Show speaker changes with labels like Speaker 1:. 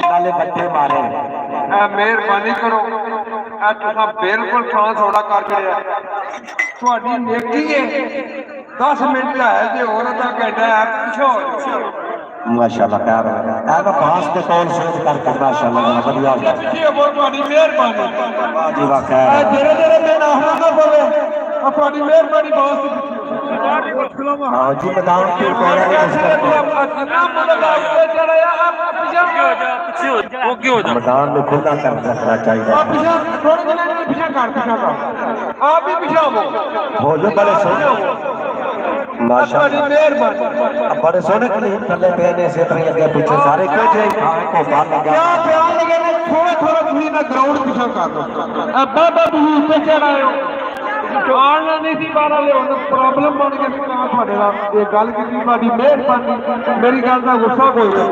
Speaker 1: नाले बच्चे मारे।
Speaker 2: मेहरबानी करो तुसा बिल्कुल थां थोड़ा कर दिया थोड़ी नेकी है 10 मिनट है जो और दा घंटा है पिछो
Speaker 1: माशाल्लाह खैर हो रहा है पास के कॉल शूट करके माशाल्लाह बढ़िया हो गया
Speaker 2: पिछे बहुत बड़ी मेहरबानी
Speaker 1: जी वाह खैर
Speaker 2: धीरे धीरे मैं ना होना पवे थोड़ी मेहरबानी बहुत
Speaker 1: हां जी मैदान के पहले मैदान में खुला कर रखना चाहिए
Speaker 2: आप भी पिछा
Speaker 1: हो जो बड़े सोने माशाल्लाह बड़े सोने क्लीन करने पे ने से अपने अगे पीछे सारे क्यों थे को बात लगा
Speaker 2: क्या प्यार लगे ने थोड़ा थोड़ा पूरी ना ग्राउंड पिछा कर दो अब बाबा तू ऊपर चढ़ायो आना नहीं सी बारा ले ਹੁਣ प्रॉब्लम बन गई कि ਤੁਹਾਡੇ ਨਾਲ ਇਹ ਗੱਲ ਕੀਤੀ ਤੁਹਾਡੀ ਮਿਹਰਬਾਨੀ ਮੇਰੀ ਗੱਲ ਦਾ ਗੁੱਸਾ ਕੋਈ ਨਹੀਂ